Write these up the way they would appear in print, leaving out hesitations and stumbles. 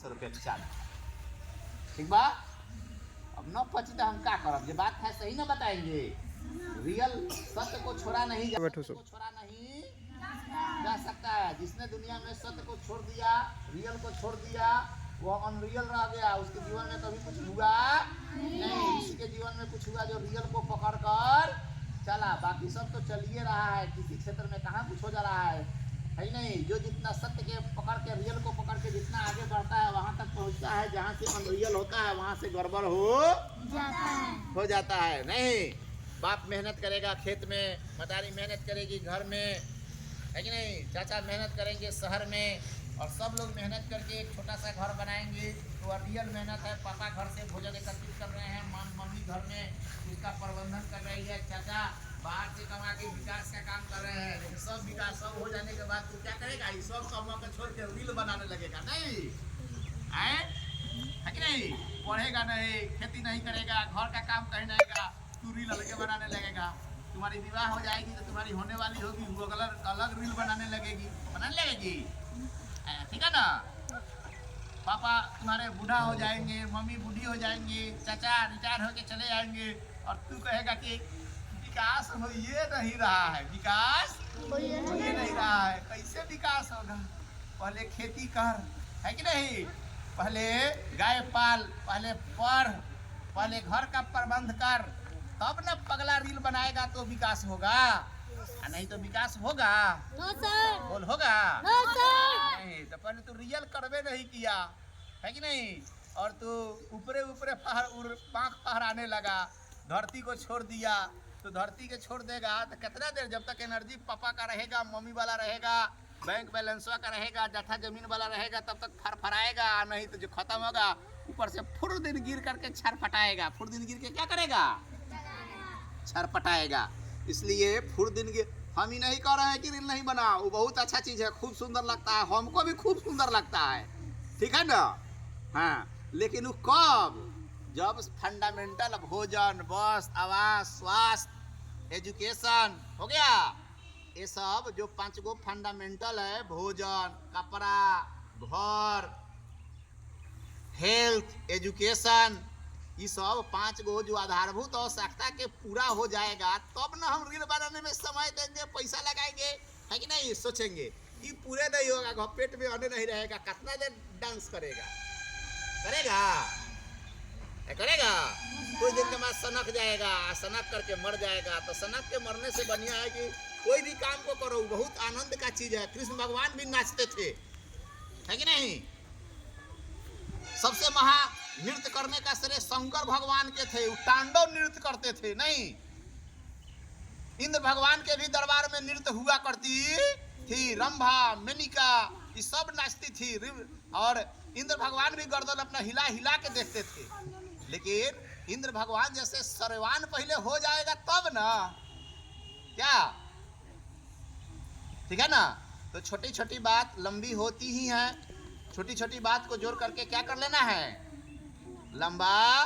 500 रुपये चाल। ठीक बा, अब न पची तो हम क्या करब? ये बात है सही ना बताएंगे। रियल सत्य को छोड़ा नहीं जा सकता है। जिसने दुनिया में सत्य को छोड़ दिया, रियल को छोड़ दिया, वो अनरियल रह गया। उसके जीवन में कभी कुछ हुआ नहीं। किसी के जीवन में कुछ हुआ जो रियल को पकड़ कर चला। बाकी सब तो चलिए रहा है, किसी क्षेत्र में कहाँ कुछ हो जा रहा है ही नहीं। जो जितना सत्य के पकड़ के, रियल को पकड़ के जितना आगे बढ़ता है वहाँ तक पहुँचता है। जहाँ से अनरियल होता है वहाँ से गड़बड़ हो जाता है। नहीं, बाप मेहनत करेगा खेत में, मदारी मेहनत करेगी घर में, है कि नहीं? चाचा मेहनत करेंगे शहर में, और सब लोग मेहनत करके एक छोटा सा घर बनाएंगे। तो रियल मेहनत है। पापा घर से भोजन एकत्रित कर रहे हैं, मम्मी घर में उसका प्रबंधन कर रही है, चाचा बाहर से कमा के विकास का काम कर रहे हैं। लेकिन सब विकास सब हो जाने के बाद तो क्या करेगा? ये सब कामों को छोड़ के रील बनाने लगेगा। नहीं है कि नहीं? पढ़ेगा नहीं, खेती नहीं करेगा, घर का काम कहीं नहीं करेगा, तू रील अलग बनाने लगेगा। तुम्हारी विवाह हो जाएगी तो तुम्हारी होने वाली होगी, वो अलग रील बनाने लगेगी। ठीक है ना? पापा तुम्हारे बूढ़ा हो जाएंगे, मम्मी बूढ़ी हो जाएंगी, चाचा रिटायर होके चले जाएंगे, और तू कहेगा कि विकास हो ये नहीं रहा है, विकास हो ये नहीं रहा है। कैसे विकास होगा? पहले खेती कर, है कि नहीं? पहले गाय पाल, पहले पढ़, पहले घर का प्रबंध कर, तब न पगला रील बनाएगा तो विकास होगा। नहीं तो विकास होगा? No sir. बोल होगा? No sir. नहीं तो पहले तू रियल करवे नहीं किया, है कि नहीं? और तू ऊपरे पाँख फहराने लगा, धरती को छोड़ दिया। तो धरती के छोड़ देगा तो कितना देर? जब तक एनर्जी पापा का रहेगा, मम्मी वाला रहेगा, बैंक बैलेंसवा का रहेगा, जथा जमीन वाला रहेगा, तब तक फरफराएगा। नहीं तो जो खत्म होगा ऊपर से फुर दिन गिर करके छरपटाएगा। फुर दिन गिर के क्या करेगा? छरपटाएगा। इसलिए फुर दिन गिर, हम ही नहीं कह रहे हैं कि रील नहीं बना, वो बहुत अच्छा चीज़ है, खूब सुंदर लगता है, हमको भी खूब सुंदर लगता है, ठीक है ना? हाँ, लेकिन वो कब? जब फंडामेंटल भोजन, वस्त्र, आवास, स्वास्थ्य, एजुकेशन हो गया। ये सब जो 5 गो फंडामेंटल है, भोजन, कपड़ा, घर, हेल्थ, एजुकेशन, ये सब 5 गो जो आधारभूत आवश्यकता के पूरा हो जाएगा तब ना हम रील बनाने में समय देंगे, पैसा लगाएंगे, है कि नहीं? सोचेंगे कि पूरे नहीं होगा, पेट में अन्न नहीं रहेगा, कितना देर डांस करेगा? कुछ दिन के बाद सनक जाएगा, सनक करके मर जाएगा। तो सनक के मरने से बढ़िया है कि कोई भी काम को करो, बहुत आनंद का चीज है। कृष्ण भगवान भी नाचते थे, है कि नहीं? सबसे महा नृत्य करने का श्रेय शंकर भगवान के थे, वो तांडव नृत्य करते थे। नहीं, इंद्र भगवान के भी दरबार में नृत्य हुआ करती थी, रंभा, मेनिका, ये सब नाचती थी। और इंद्र भगवान भी गर्दन अपना हिला हिला के देखते थे। लेकिन इंद्र भगवान जैसे सर्वान पहले हो जाएगा तब ना, क्या? ठीक है ना? तो छोटी छोटी बात लंबी होती ही है। छोटी छोटी बात को जोड़ करके क्या कर लेना है? लंबा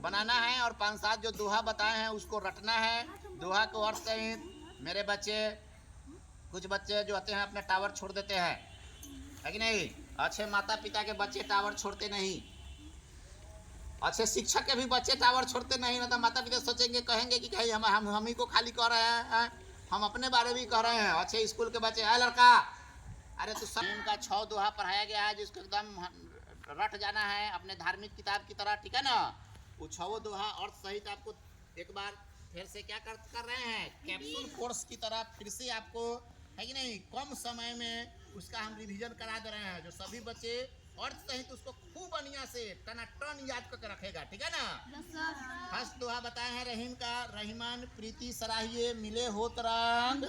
बनाना है। और 5-7 जो दोहा बताए हैं उसको रटना है। दोहा को अर्थ सहित मेरे बच्चे, कुछ बच्चे जो होते हैं अपने टावर छोड़ देते हैं, है कि नहीं? अच्छे माता पिता के बच्चे टावर छोड़ते नहीं, अच्छे शिक्षक के भी बच्चे टावर छोड़ते नहीं। ना तो माता पिता सोचेंगे, कहेंगे कि कहीं हम ही को खाली कह रहे हैं, हम अपने बारे में कह रहे हैं। अच्छे स्कूल के बच्चे, है लड़का, अरे तो सब का 6 दोहा पढ़ाया गया है जिसको एकदम रट जाना है अपने धार्मिक किताब की तरह, ठीक है ना? वो 6 दोहा अर्थ सहित आपको एक बार फिर से क्या कर रहे हैं, कैप्सूल कोर्स की तरह फिर से आपको, है कि नहीं, कम समय में उसका हम रिवीजन करा दे रहे हैं। जो सभी बच्चे अर्थ सहित उसको खूब बढ़िया से टनाटन याद करके रखेगा, ठीक है ना? फर्स्ट दोहा बताए हैं रहीम का, रहीमान प्रीति सराहिए मिले होत रंग,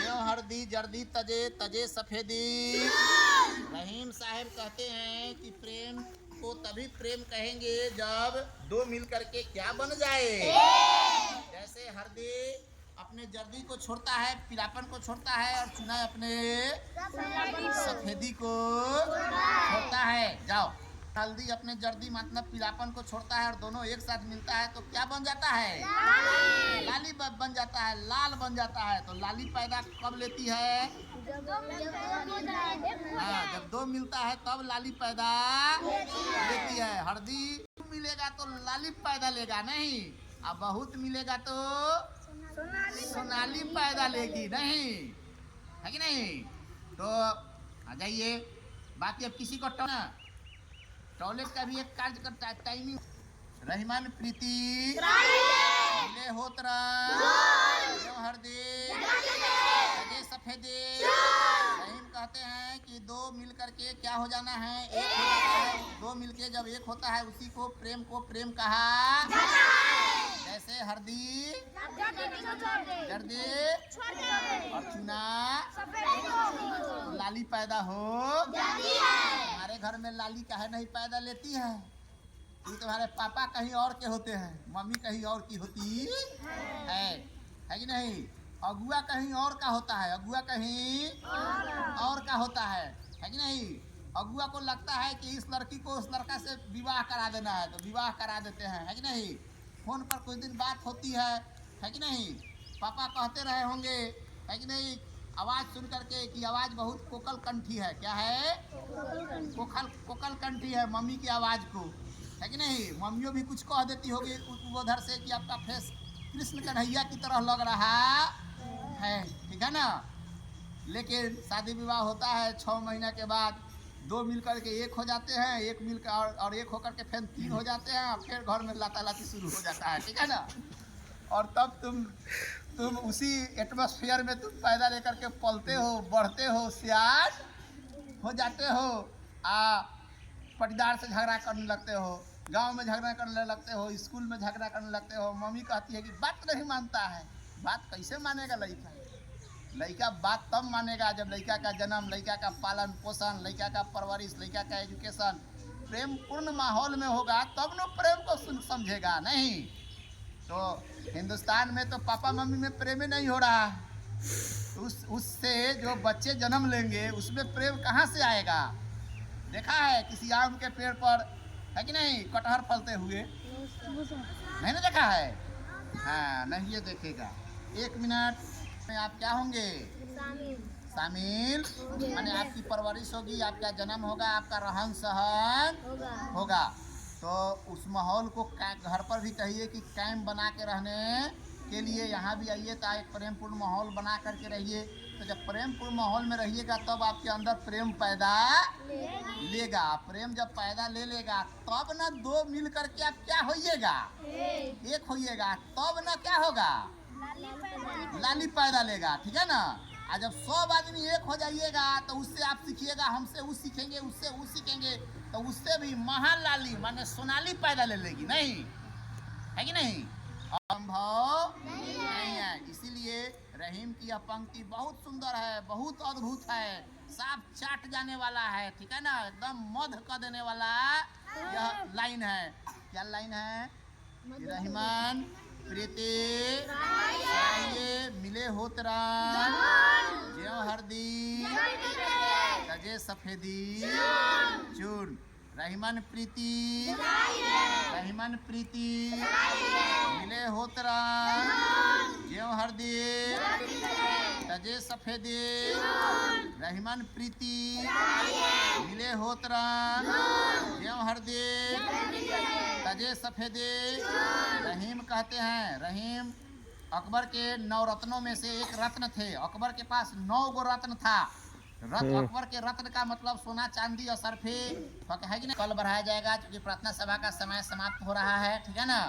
यो हरदी जर्दी तजे तजे सफेदी। रहीम साहब कहते हैं कि प्रेम को तभी प्रेम कहेंगे जब 2 मिल करके क्या बन जाए। जैसे हरदी अपने जर्दी को छोड़ता है, पीलापन को छोड़ता है, और चुना अपने सफेदी को छोड़ता है। जाओ, हल्दी अपने जर्दी मतलब पीलापन को छोड़ता है और दोनों एक साथ मिलता है तो क्या बन जाता है? लाली बन जाता है, लाल बन जाता है। तो लाली पैदा कब लेती है? हाँ, जब दो मिलता है तब लाली पैदा लेती है। हल्दी मिलेगा तो लाली पैदा लेगा नहीं, अब बहुत मिलेगा तो सोनाली पैदा लेगी नहीं, है कि नहीं। तो आ जाइए, बाकी अब किसी को टॉयलेट का भी एक कार्य करता है, टाइमिंग। रहीमन प्रीति मिले होत हरदे सजे सफेदे। रहीम कहते हैं कि दो मिल करके क्या हो जाना है, एक हो जाता है। दो मिलके जब एक होता है उसी को प्रेम कहा। जैसे हरदी जर्दे और चुना लाली पैदा हो। हमारे घर में लाली काहे नहीं पैदा लेती है, ये तुम्हारे पापा कहीं और के होते हैं, मम्मी कहीं और की होती है कि नहीं। अगुआ कहीं और का होता है, अगुआ कहीं और का होता है कि नहीं। अगुआ को लगता है कि इस लड़की को उस लड़का से विवाह करा देना है, तो विवाह करा देते हैं, है कि नहीं। फोन पर कुछ दिन बात होती है कि नहीं। पापा कहते रहे होंगे, है कि नहीं, आवाज़ सुन करके कि आवाज़ बहुत कोकल कंठी है। क्या है? कोकल कंठी है मम्मी की आवाज़ को, है कि नहीं। मम्मियों भी कुछ कह देती होगी उधर से कि आपका फेस कृष्ण कन्हैया की तरह लग रहा है, ठीक है ना। लेकिन शादी विवाह होता है 6 महीना के बाद, दो मिल करके एक हो जाते हैं, एक मिल कर और एक होकर के फिर 3 हो जाते हैं, फिर घर में लाती शुरू हो जाता है, ठीक है ना। और तब तुम उसी एटमॉस्फेयर में तुम पैदा लेकर के पलते हो, बढ़ते हो, सियार हो जाते हो। पटीदार से झगड़ा करने लगते हो, गांव में झगड़ा करने लगते हो, स्कूल में झगड़ा करने लगते हो। मम्मी कहती है कि बात नहीं मानता है। बात कैसे मानेगा लड़का? लड़का बात तब मानेगा जब लड़का का जन्म, लड़का का पालन पोषण, लड़का का परवरिश, लड़का का एजुकेशन प्रेम पूर्ण माहौल में होगा, तब न प्रेम को समझेगा नहीं। तो हिंदुस्तान में तो पापा मम्मी में प्रेम ही नहीं हो रहा। उससे जो बच्चे जन्म लेंगे उसमें प्रेम कहाँ से आएगा? देखा है किसी आम के पेड़ पर, है कि नहीं, कटहर फलते हुए? नहीं ना देखा है। हाँ, नहीं ये देखेगा। 1 मिनट में आप क्या होंगे? शामिल माने आपकी परवरिश होगी, आपका जन्म होगा, आपका रहन सहन होगा। तो उस माहौल को घर पर भी कहिए कि कायम बना के रहने के लिए यहाँ भी आइए, तो एक प्रेमपूर्ण माहौल बना करके रहिए। तो जब प्रेमपूर्ण माहौल में रहिएगा तब आपके अंदर प्रेम पैदा लेगा। प्रेम जब पैदा ले लेगा तब ना दो मिल करके आप क्या होइएगा? एक होइएगा। तब ना क्या होगा? लाली पैदा लेगा, ठीक है ना। और जब 100 आदमी एक हो जाइएगा तो उससे आप सीखिएगा, हमसे वो सीखेंगे, उससे वो सीखेंगे, तो उससे भी महालाली माने सोनाली पैदा ले लेगी, नहीं है कि नहीं। संभव नहीं है। इसीलिए रहीम की यह पंक्ति बहुत सुंदर है, बहुत अद्भुत है, साफ चाट जाने वाला है, ठीक है ना, एकदम मध कर देने वाला यह लाइन है। क्या लाइन है? रहीमन प्रीति मिले होतरा ज्यों हरदी सजे सफेदी चून। रहीमन प्रीति मिले होतरा ज्यों हरदी सजे सफेदी। रहीमन प्रीति मिले होतरा ज्यों हरदी सजे सफेदे। रहीम कहते हैं, रहीम अकबर के 9 रत्नों में से एक रत्न थे। अकबर के पास 9 गो रत्न था। अकबर के रत्न का मतलब सोना चांदी और सरफे है कि नहीं। कल बढ़ाया जाएगा क्योंकि प्रार्थना सभा का समय समाप्त हो रहा है, ठीक है ना।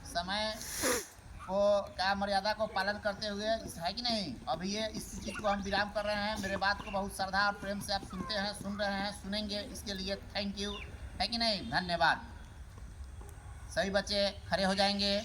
समय को क्या मर्यादा को पालन करते हुए है कि नहीं। अभी ये इस चीज़ को हम विराम कर रहे हैं। मेरे बात को बहुत श्रद्धा और प्रेम से आप सुनते हैं, सुन रहे हैं, सुनेंगे, इसके लिए थैंक यू, है कि नहीं, धन्यवाद। सभी बच्चे खड़े हो जाएंगे।